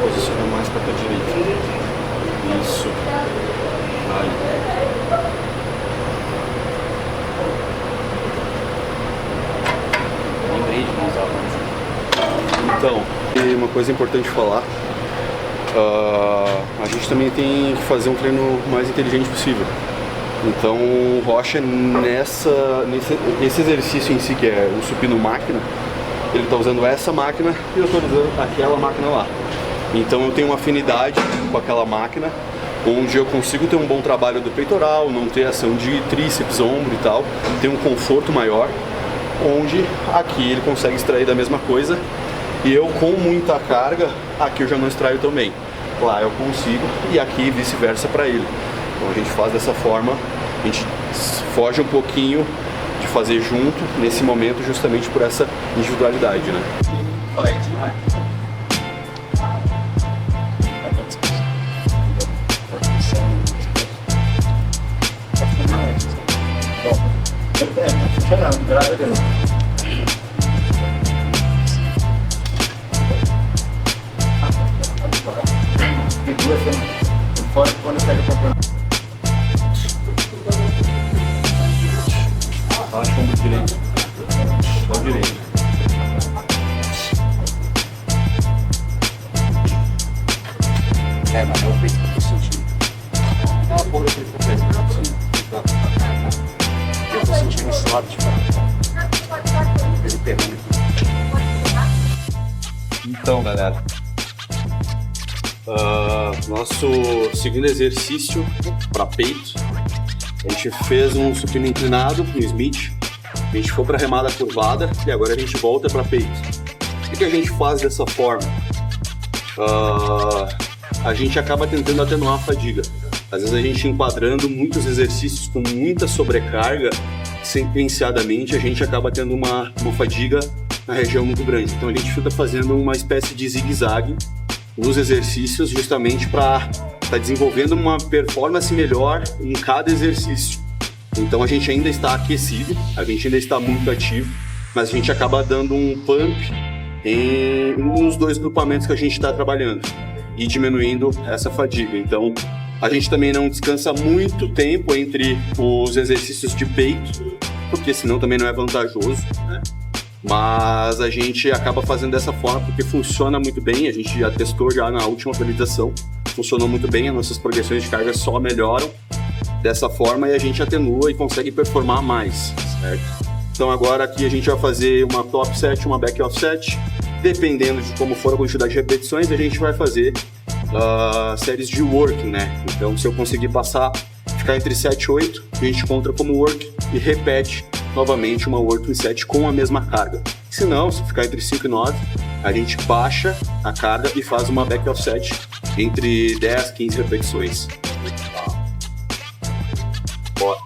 Posiciona mais para a tua direita. Isso. Aí. Lembrei de usar mais. Então, e uma coisa importante falar. A gente também tem que fazer um treino mais inteligente possível. Então o Rocha esse exercício em si, que é o supino máquina, ele está usando essa máquina e eu estou usando aquela máquina lá. Então eu tenho uma afinidade com aquela máquina, onde eu consigo ter um bom trabalho do peitoral, não ter ação de tríceps, ombro e tal, ter um conforto maior, onde aqui ele consegue extrair da mesma coisa e eu com muita carga, aqui eu já não extraio também. Lá eu consigo e aqui vice-versa para ele. Então a gente faz dessa forma, a gente foge um pouquinho de fazer junto nesse momento justamente por essa individualidade, né? Baixa o ombro direito. Só direito. Mas eu fiz o sentido. Ah, porra, eu tô sentindo esse lado de fora. Ele pegando aqui. Então, galera, nosso segundo exercício para peito, a gente fez um supino inclinado no Smith, a gente foi para remada curvada e agora a gente volta para peito. O que a gente faz dessa forma? A gente acaba tentando atenuar a fadiga. Às vezes a gente enquadrando muitos exercícios com muita sobrecarga, sequenciadamente a gente acaba tendo uma fadiga na região muito grande. Então a gente fica fazendo uma espécie de zigue-zague nos exercícios justamente para estar desenvolvendo uma performance melhor em cada exercício. Então a gente ainda está aquecido, a gente ainda está muito ativo, mas a gente acaba dando um pump nos dois grupamentos que a gente está trabalhando e diminuindo essa fadiga. Então a gente também não descansa muito tempo entre os exercícios de peito, porque senão também não é vantajoso, né? Mas a gente acaba fazendo dessa forma porque funciona muito bem, a gente já testou já na última atualização, funcionou muito bem, as nossas progressões de carga só melhoram dessa forma e a gente atenua e consegue performar mais, certo? Então agora aqui a gente vai fazer uma top set, uma back offset, dependendo de como for a quantidade de repetições, a gente vai fazer séries de working, né? Então se eu conseguir ficar entre 7 e 8, a gente conta como work e repete novamente uma working set com a mesma carga. Se não, se ficar entre 5 e 9, a gente baixa a carga e faz uma back offset entre 10 e 15 repetições. Bora.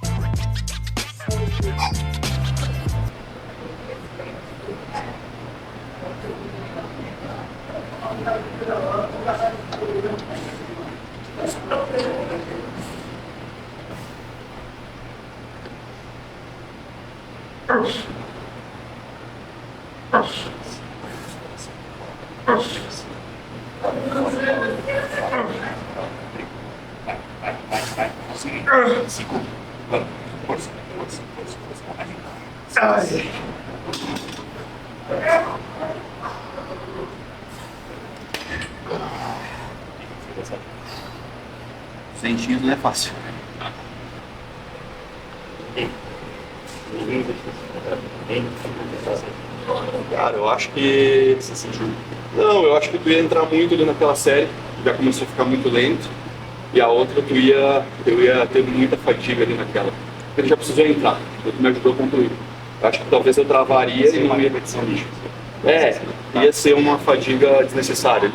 Sentinho não é fácil. Cara, eu acho que... Não, eu acho que tu ia entrar muito ali naquela série, já começou a ficar muito lento. E a outra eu ia ter muita fadiga ali naquela. Ele já precisou entrar, ele me ajudou a concluir. Eu acho que talvez eu travaria e uma repetição lixo. Ia ser uma fadiga desnecessária.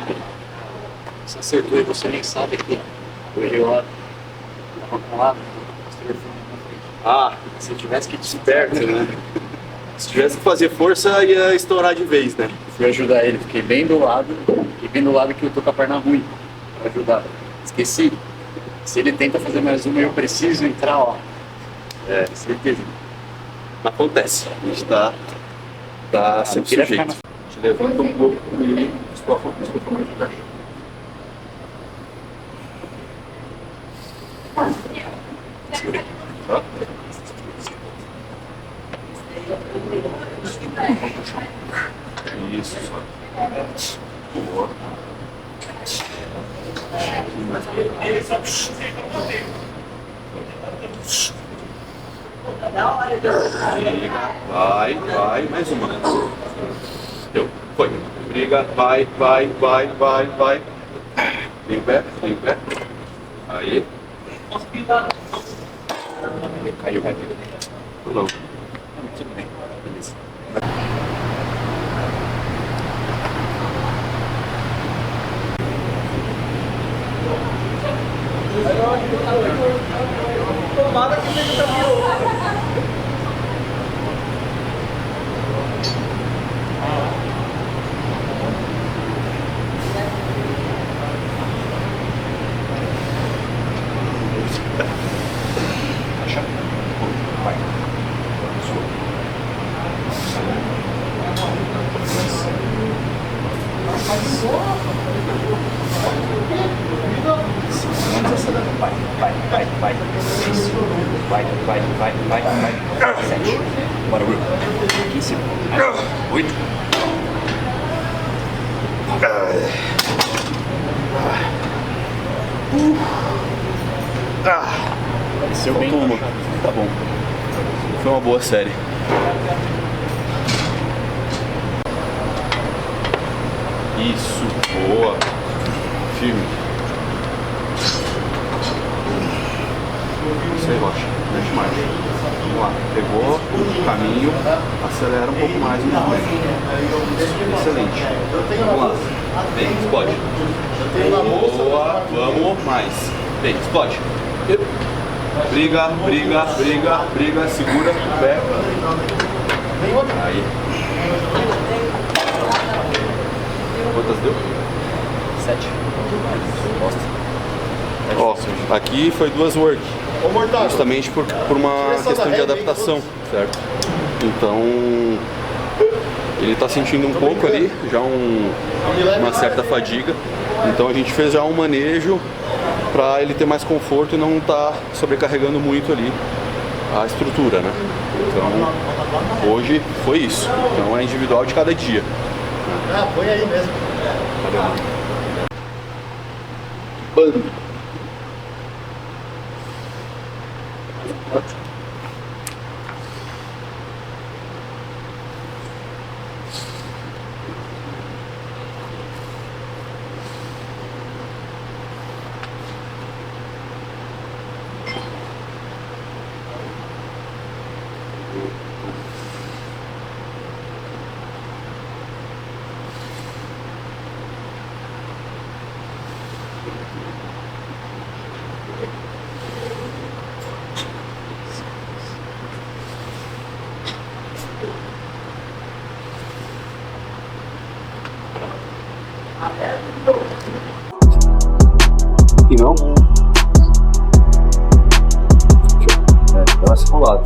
Você acertou e você nem sabe que eu lá, se tivesse que Esperto, né? Se tivesse que fazer força, ia estourar de vez, né? fui ajudar ele, fiquei bem do lado, e bem do lado que eu tô com a perna ruim pra ajudar. Esqueci. Se ele tenta fazer mais uma, eu preciso entrar, ó. Certeza. Acontece. A gente tá sempre sujeito. A gente levanta um pouco e escofa mais pra caixa. Isso. Boa. Vai, vai, mais uma. Deu, foi. Briga, vai, vai, vai, vai, vai. Vem em pé, vem em pé. Aí. Caiu, caiu. Não. Tudo bem, beleza. Tomada que tem que Vai. 7. Bora, Will. Aqui em cima. 8. Pareceu bem. Tá bom. Foi uma boa série. Isso, boa. Firme. Isso aí, Rocha. Mexe mais. Vamos lá. Pegou o caminho, acelera um pouco mais o movimento. Excelente. Vamos lá. Bem, explode. Boa. Vamos mais. Bem, explode. Briga, briga, briga, briga. Segura o pé. Aí. Quantas deu? 7. Bosta. Ó, aqui foi 2 work. Justamente por uma questão de adaptação, certo? Então, ele está sentindo um pouco ali, já uma certa fadiga. Então a gente fez já um manejo para ele ter mais conforto e não estar sobrecarregando muito ali a estrutura, né? Então, hoje foi isso. Então é individual de cada dia. Ah, põe aí mesmo. Bando. E não? Dá uma circulada.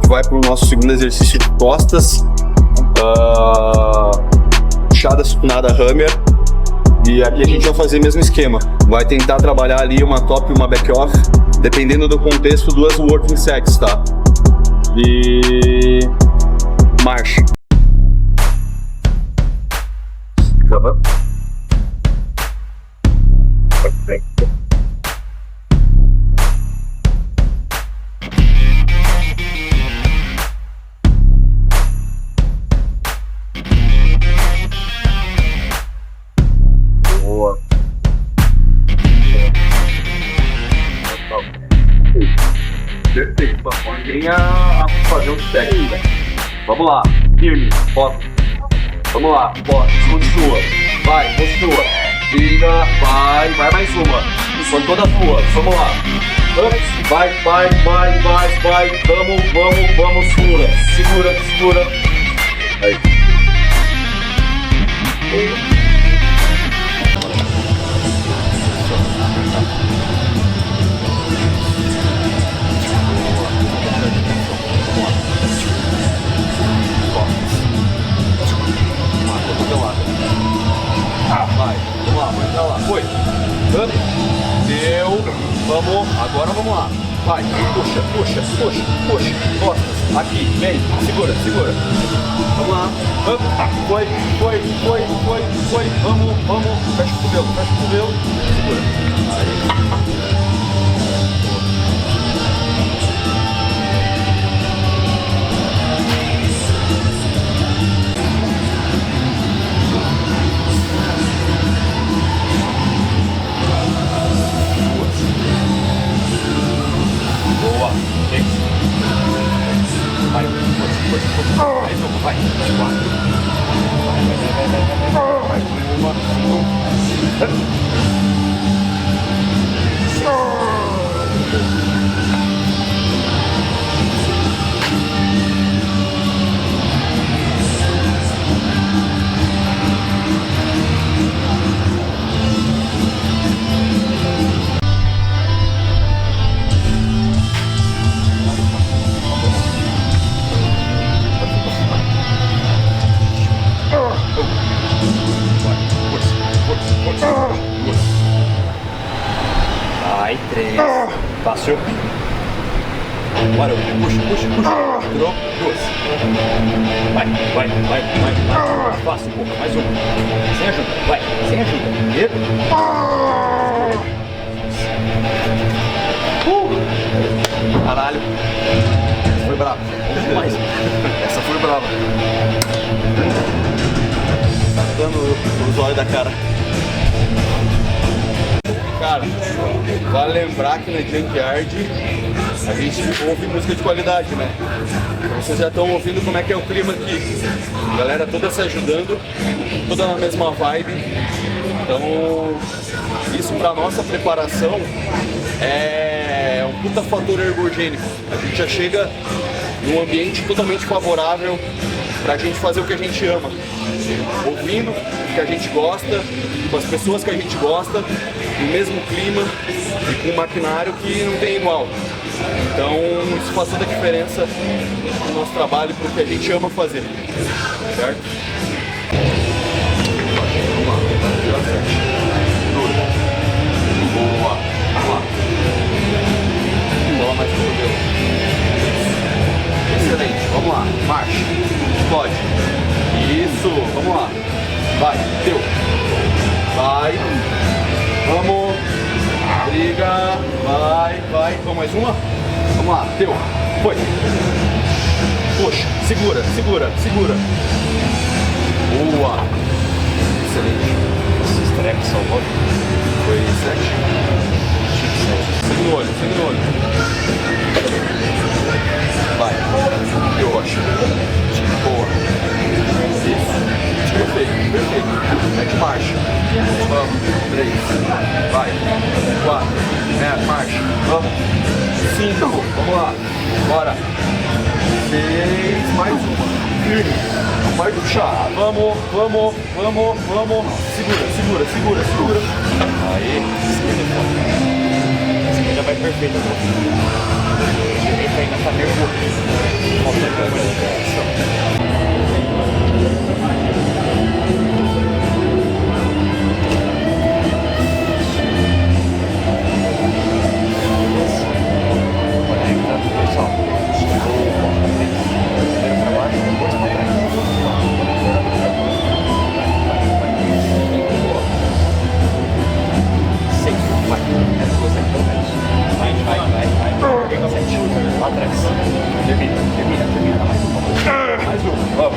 Vai para o nosso segundo exercício de costas. Puxada supinada hammer. E aqui a gente vai fazer o mesmo esquema. Vai tentar trabalhar ali uma top e uma back off, dependendo do contexto, 2 working sets, tá? E marcha. Acaba. Perfeito. Perfeito, papai. Venha a fazer um técnico. Vamos lá, firme, foca. Vamos lá, foca, continua. Vai, continua. Vira, vai mais uma. Foi toda tua, vamos lá. Vai. Vamos, segura. Aí. Vai, puxa, puxa, puxa, puxa. Costas, aqui, vem, segura, segura. Vamos lá. Foi, foi, foi, foi, foi. Vamos, vamos. Fecha o cotovelo, fecha o cotovelo. Segura. Aí. Boa. Vai, força, força, força. Mais uma, vai. 4. Vai, uma, 3. Fácil. Bora, puxa, puxa, puxa. Virou 2. Vai, vai, vai, vai, vai. Fácil, um pouco. Mais uma. Sem ajuda. Vai, sem ajuda. E... Caralho. Essa foi brava. Mais. Essa foi brava. Tá dando os olhos da cara. Cara, vale lembrar que na Junkyard a gente ouve música de qualidade, né? Vocês já estão ouvindo como é que é o clima aqui. A galera toda se ajudando, toda na mesma vibe. Então, isso pra nossa preparação é um puta fator ergogênico. A gente já chega num ambiente totalmente favorável pra gente fazer o que a gente ama. Ouvindo o que a gente gosta, com as pessoas que a gente gosta, no mesmo clima e com um maquinário que não tem igual. Então isso faz toda a diferença no nosso trabalho, para o que a gente ama fazer, certo? Vamos lá, tira certo. Dura. Boa. Vamos lá. Bola mais pro meu. Excelente, vamos lá, marcha. Pode. Isso, vamos lá. Vai, teu. Vai. Vamos. Briga. Vai, vai. Vamos mais uma? Vamos lá, teu. Foi. Puxa, segura, segura, segura. Boa. Excelente. Esses trecos são bons. Foi 7. Segue no olho, segue no olho. Vai. Eu acho. Boa. Isso. Perfeito, perfeito. Mete marcha. Vamos. 3. Vai. 4. Marcha. Vamos. 5. Vamos lá. Bora. 6. Mais uma. Firme. Não vai puxar. Vamos, vamos, vamos, vamos. Segura, segura, segura, segura. Aí. Já vai perfeito agora. Direita ainda tá nervoso. Falta a câmera da direção. Conecta, pessoal. Primeiro pra baixo, depois pra trás. Vai, você vai, vai, vai, vai, pega 7, lá atrás, termina, mais um, vamos.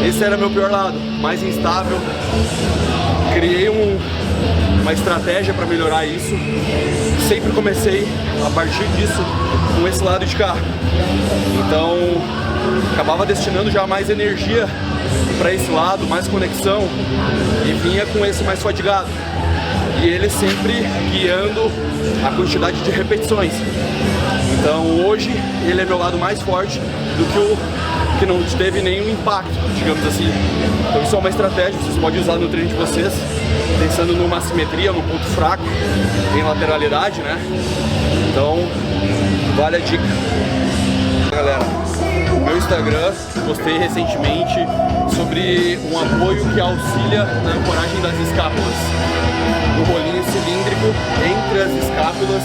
esse era meu pior lado, mais instável. Criei uma estratégia para melhorar isso. Sempre comecei a partir disso com esse lado de cá. Então, acabava destinando já mais energia para esse lado, mais conexão, e vinha com esse mais fatigado. E ele sempre guiando a quantidade de repetições. Então hoje ele é meu lado mais forte do que o que não teve nenhum impacto, digamos assim. Então isso é uma estratégia, vocês podem usar no treino de vocês, pensando numa simetria, num ponto fraco, em lateralidade, né? Então vale a dica. Galera, meu Instagram, postei recentemente sobre um apoio que auxilia na ancoragem das escápulas. Um rolinho cilíndrico entre as escápulas,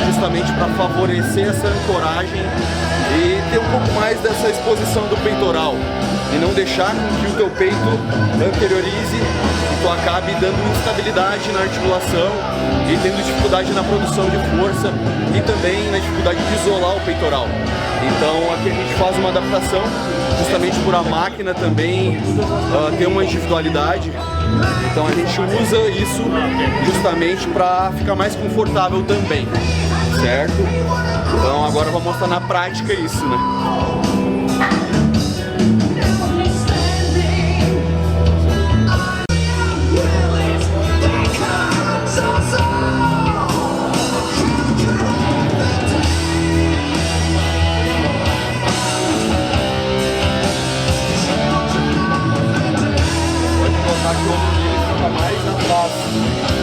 justamente para favorecer essa ancoragem e ter um pouco mais dessa exposição do peitoral e não deixar com que o teu peito anteriorize e tu acabe dando instabilidade na articulação e tendo dificuldade na produção de força e também na dificuldade de isolar o peitoral. Então aqui a gente faz uma adaptação, justamente por a máquina também ter uma individualidade. Então a gente usa isso justamente para ficar mais confortável também, certo? Então agora eu vou mostrar na prática isso, né?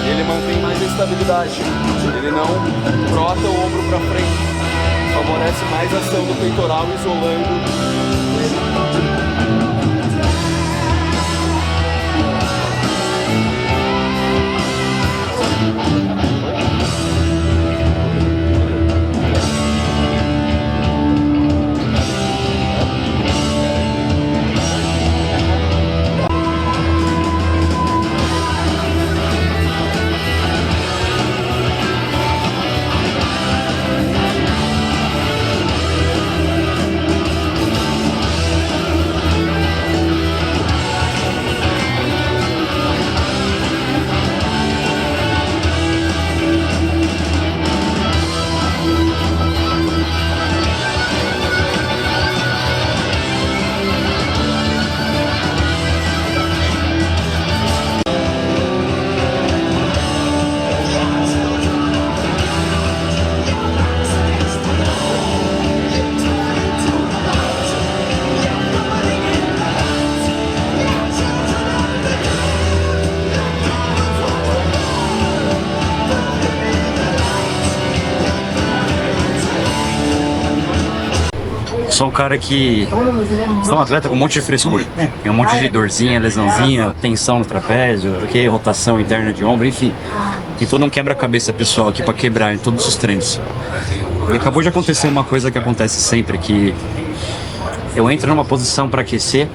Ele mantém mais a estabilidade, ele não brota o ombro para frente, favorece mais a ação do peitoral isolando. Sou um cara que... Sou um atleta com um monte de frescura. Tem um monte de dorzinha, lesãozinha, tensão no trapézio, rotação interna de ombro, enfim. Tem todo um quebra-cabeça pessoal aqui pra quebrar em todos os treinos. E acabou de acontecer uma coisa que acontece sempre, que eu entro numa posição pra aquecer,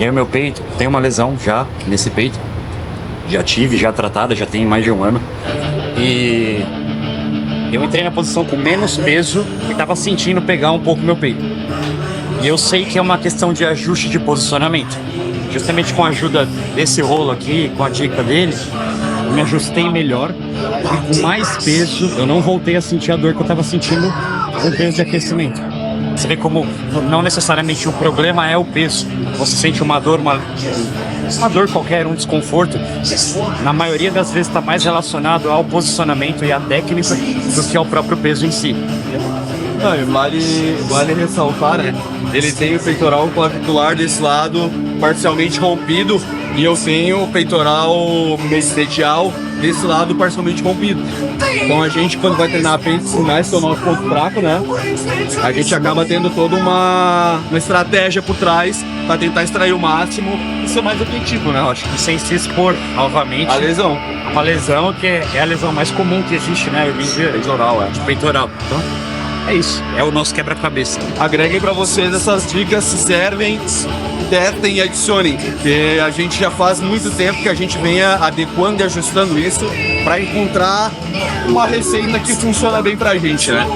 e aí o meu peito, tem uma lesão já nesse peito. Já tive, já tratada, já tem mais de um ano. E eu entrei na posição com menos peso e tava sentindo pegar um pouco meu peito. E eu sei que é uma questão de ajuste de posicionamento. Justamente com a ajuda desse rolo aqui, com a dica dele, eu me ajustei melhor. E com mais peso, eu não voltei a sentir a dor que eu tava sentindo com o peso de aquecimento. Você vê como não necessariamente o problema é o peso. Você sente uma dor qualquer, um desconforto. Na maioria das vezes está mais relacionado ao posicionamento e à técnica do que ao próprio peso em si. Não, e vale ressaltar, né? Ele tem o peitoral clavicular desse lado parcialmente rompido e eu tenho o peitoral medial desse lado parcialmente rompido. Então a gente, quando vai treinar peito, por mais que é o nosso ponto fraco, né? A gente acaba tendo toda uma estratégia por trás para tentar extrair o máximo e ser mais objetivo, né? Eu acho. Sem se expor novamente. A lesão. Uma lesão que é a lesão mais comum que existe, né? Hoje em dia. Peitoral, é. Peitoral. Então, é isso. É o nosso quebra-cabeça. Agreguem para vocês essas dicas, se servem, testem e adicionem. Porque a gente já faz muito tempo que a gente vem adequando e ajustando isso para encontrar uma receita que funciona bem pra gente, né?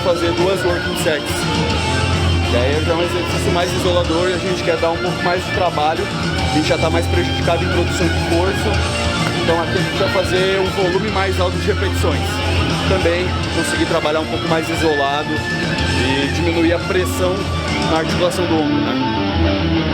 fazer 2 working sets. E aí já é um exercício mais isolador e a gente quer dar um pouco mais de trabalho. A gente já está mais prejudicado em produção de força. Então aqui a gente vai fazer um volume mais alto de repetições. Também conseguir trabalhar um pouco mais isolado e diminuir a pressão na articulação do ombro, né?